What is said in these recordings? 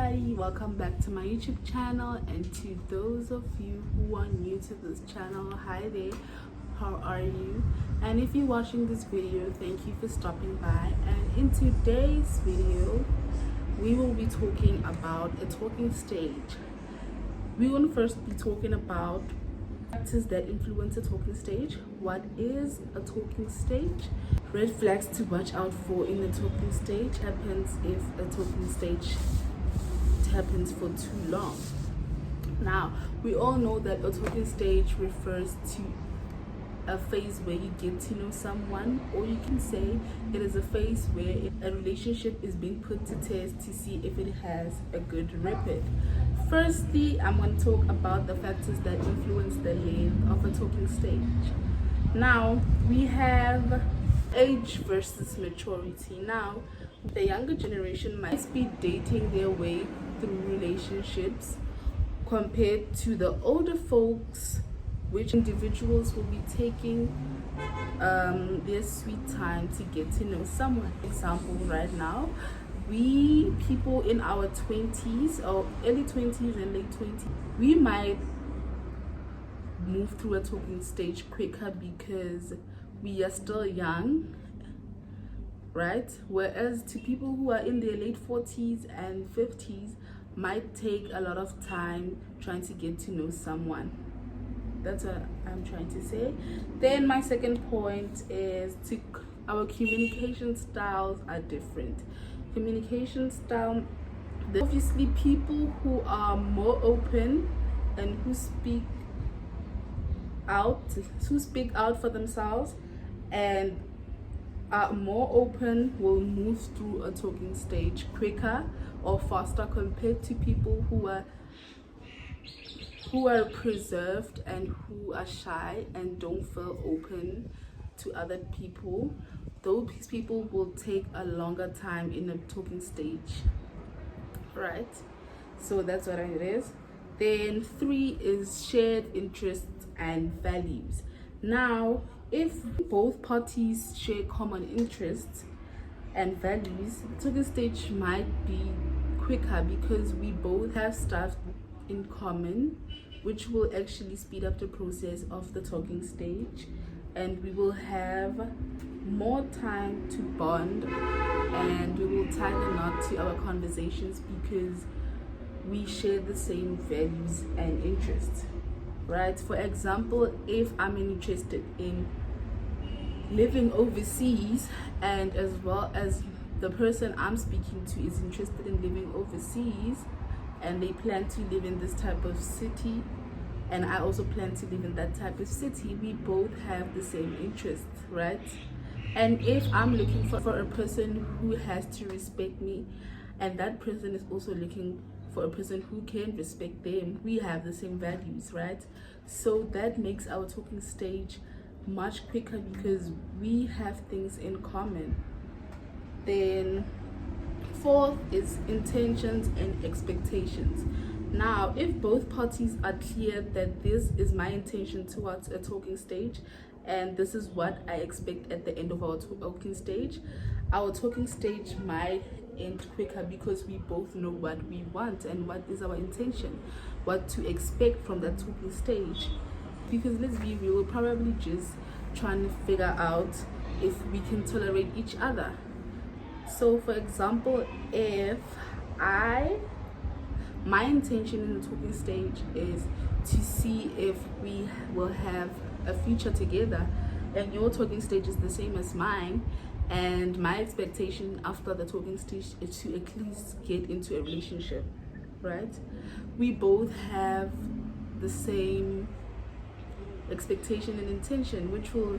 everybody, welcome back to my YouTube channel, and to those of you who are new to this channel, hi there, how are you? And if you're watching this video, thank you for stopping by. And in today's video we will be talking about a talking stage. We will first be talking about factors that influence a talking stage. What is a talking stage? Red flags to watch out for in the talking stage. Happens if a talking stage happens for too long. Now, we all know that a talking stage refers to a phase where you get to know someone, or you can say it is a phase where a relationship is being put to test to see if it has a good record. Firstly, I'm going to talk about the factors that influence the length of a talking stage. Now, we have age versus maturity. Now, the younger generation might be dating their way through relationships compared to the older folks, which individuals will be taking their sweet time to get to know someone. Example, right now, we people in our 20s or early 20s and late 20s, we might move through a talking stage quicker because we are still young, right? Whereas to people who are in their late 40s and 50s might take a lot of time trying to get to know someone. That's what I'm trying to say. Then my second point is our communication styles are different. Communication style, obviously people who are more open and who speak out for themselves and are more open will move through a talking stage quicker or faster compared to people who are preserved and who are shy and don't feel open to other people. Those people will take a longer time in a talking stage, right? So that's what it is. Then 3 is shared interests and values. Now, if both parties share common interests and values, the talking stage might be quicker because we both have stuff in common, which will actually speed up the process of the talking stage, and we will have more time to bond, and we will tie the knot to our conversations because we share the same values and interests, right? For example, if I'm interested in living overseas, and as well as the person I'm speaking to is interested in living overseas, and they plan to live in this type of city, and I also plan to live in that type of city, we both have the same interests, right? And if I'm looking for a person who has to respect me, and that person is also looking for a person who can respect them, we have the same values, right? So that makes our talking stage much quicker because we have things in common. Then 4th is intentions and expectations. Now, if both parties are clear that this is my intention towards a talking stage and this is what I expect at the end of our talking stage might end quicker because we both know what we want and what is our intention, what to expect from that talking stage. Because let's be real, we're probably just trying to figure out if we can tolerate each other. So for example, if my intention in the talking stage is to see if we will have a future together, and your talking stage is the same as mine, and my expectation after the talking stage is to at least get into a relationship, right? We both have the same expectation and intention, which will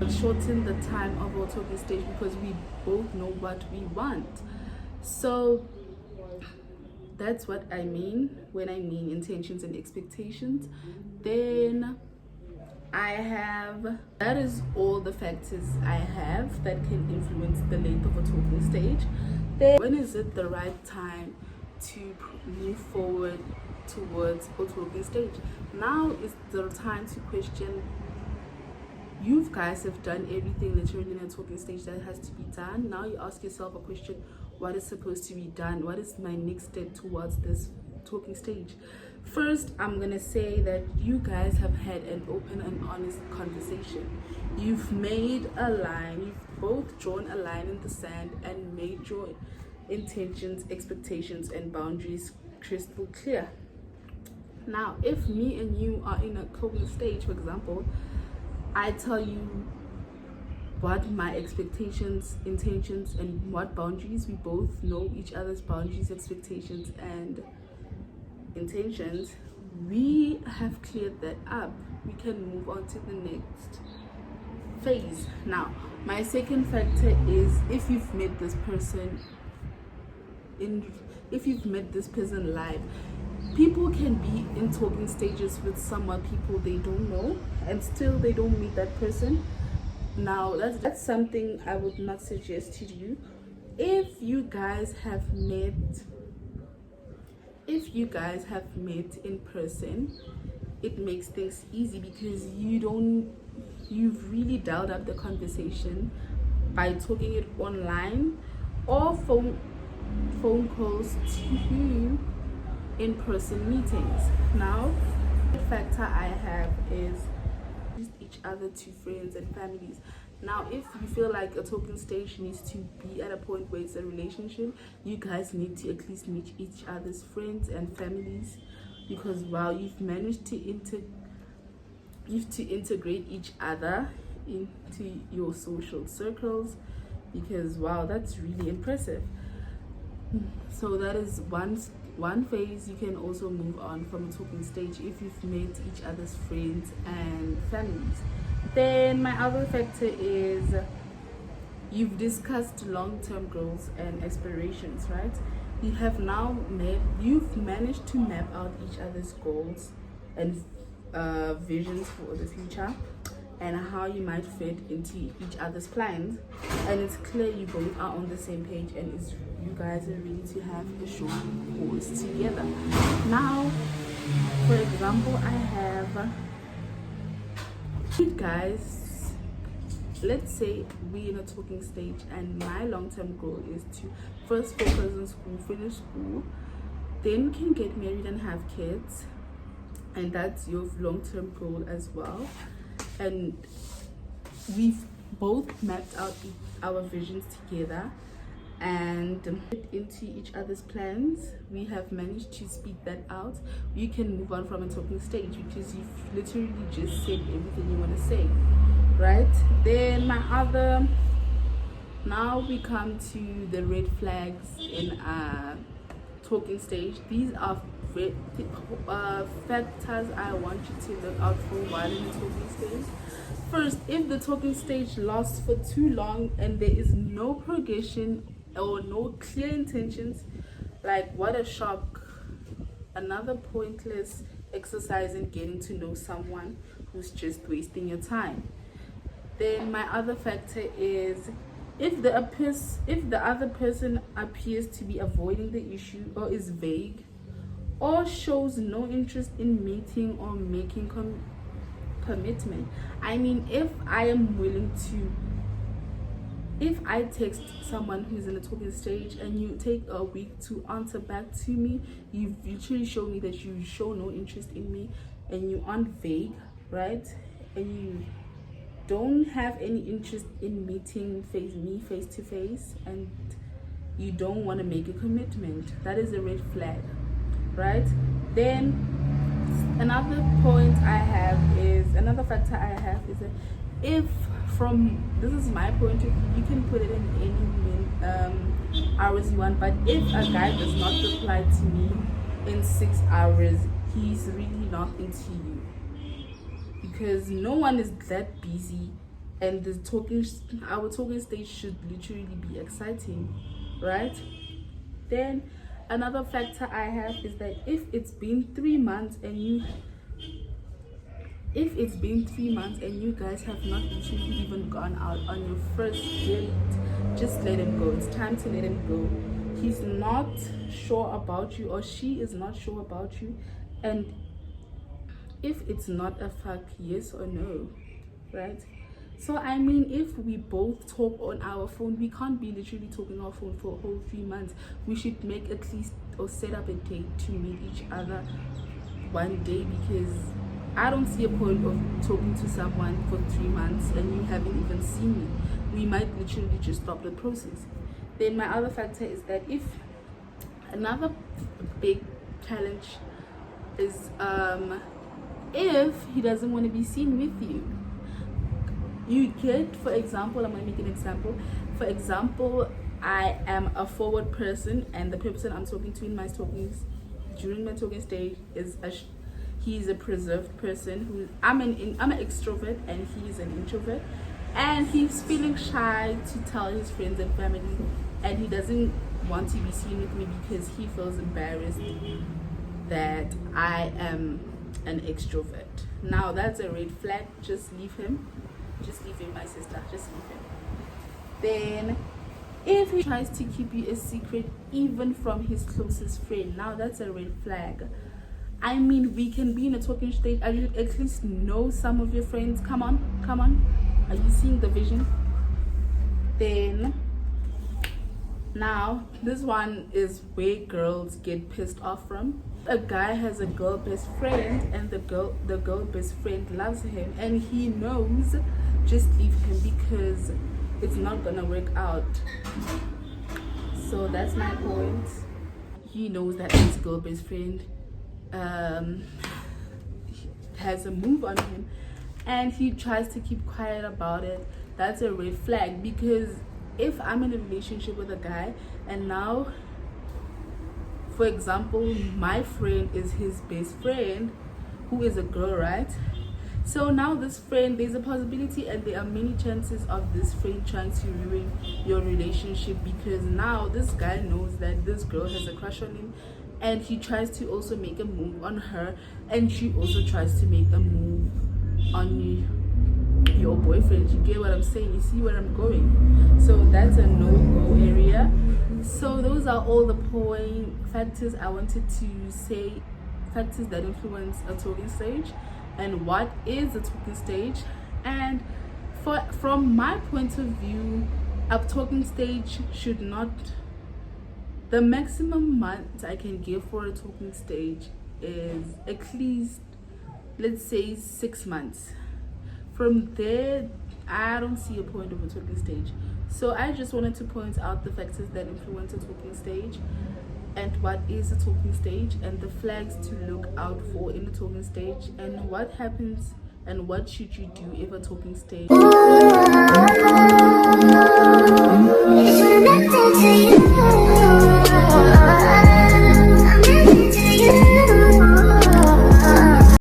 shorten the time of our talking stage because we both know what we want. So that's what I mean when I mean intentions and expectations. Then that is all the factors I have that can influence the length of a talking stage. Then when is it the right time to move forward towards a talking stage? Now is the time to question. You guys have done everything literally in a talking stage that has to be done. Now you ask yourself a question: what is supposed to be done, what is my next step towards this talking stage. First, I'm gonna say that you guys have had an open and honest conversation. You've made a line, you've both drawn a line in the sand and made your intentions, expectations, and boundaries crystal clear. Now, if me and you are in a talking stage, for example, I tell you what my expectations, intentions, and what boundaries. We both know each other's boundaries, expectations, and intentions. We have cleared that up. We can move on to the next phase. Now, my second factor is if you've met this person live. People can be in talking stages with someone people they don't know and still they don't meet that person. Now that's something I would not suggest to you. If you guys have met in person, it makes things easy because you've really dialed up the conversation by talking it online or phone calls to in-person meetings. Now, the factor I have is each other to friends and families. Now, if you feel like a talking stage needs to be at a point where it's a relationship, you guys need to at least meet each other's friends and families, because while you've managed to integrate each other into your social circles, because wow, that's really impressive. So that is one phase. You can also move on from a talking stage if you've met each other's friends and families. Then my other factor is you've discussed long-term goals and aspirations, right? You've managed to map out each other's goals and visions for the future and how you might fit into each other's plans, and it's clear you both are on the same page and you guys are ready to have a short course together. Now, for example, I have guys, let's say we're in a talking stage and my long-term goal is to first focus on school, finish school, then we can get married and have kids, and that's your long-term goal as well. And we've both mapped out our visions together and into each other's plans. We have managed to speak that out. You can move on from a talking stage because you've literally just said everything you want to say, right? Then now we come to the red flags in a talking stage. These are factors I want you to look out for while in the talking stage. First, if the talking stage lasts for too long and there is no progression or no clear intentions, like what a shock, another pointless exercise in getting to know someone who's just wasting your time. Then my other factor is if the other person appears to be avoiding the issue or is vague or shows no interest in meeting or making commitment. I mean, if I text someone who's in a talking stage and you take a week to answer back to me, you've literally shown me that you show no interest in me and you aren't vague, right? And you don't have any interest in meeting me face to face, and you don't want to make a commitment. That is a red flag, right? Then another factor I have is that this is my point of view, you can put it in any hours you want, but if a guy does not reply to me in 6 hours, he's really not into you, because no one is that busy, and our talking stage should literally be exciting, right? Then another factor I have is that if it's been 3 months and you guys have not literally even gone out on your first date, just let him go. It's time to let him go. He's not sure about you or she is not sure about you, and if it's not a fuck yes or no, right? So I mean, if we both talk on our phone, we can't be literally talking on our phone for a whole 3 months. We should make at least or set up a date to meet each other one day, because I don't see a point of talking to someone for 3 months and you haven't even seen me. We might literally just stop the process. Then my other factor is that if another big challenge is if he doesn't want to be seen with you. You get, for example, I'm going to make an example. For example, I am a forward person, and the person I'm talking to during my talking stage is he's a preserved person. I'm an extrovert and he's an introvert, and he's feeling shy to tell his friends and family, and he doesn't want to be seen with me because he feels embarrassed that I am an extrovert. Now that's a red flag. Just leave him, my sister, just leave him. Then if he tries to keep you a secret even from his closest friend, now that's a red flag. I mean, we can be in a talking stage. I should at least know some of your friends. Come on, are you seeing the vision? Then now this one is where girls get pissed off from. A guy has a girl best friend, and the girl best friend loves him, and he knows, just leave him because it's not gonna work out. So that's my point. He knows that his girl best friend has a move on him, and he tries to keep quiet about it. That's a red flag, because if I'm in a relationship with a guy and now, for example, my friend is his best friend, who is a girl, right? So now this friend, there's a possibility and there are many chances of this friend trying to ruin your relationship, because now this guy knows that this girl has a crush on him, and he tries to also make a move on her, and she also tries to make a move on your boyfriend. You get what I'm saying? You see where I'm going? So that's a no-go area. So those are all the factors I wanted to say, factors that influence a talking stage and what is a talking stage. And from my point of view, a talking stage should not, the maximum months I can give for a talking stage is at least, let's say, 6 months. From there, I don't see a point of a talking stage. So I just wanted to point out the factors that influence a talking stage and what is a talking stage, and the flags to look out for in a talking stage, and what happens and what should you do if a talking stage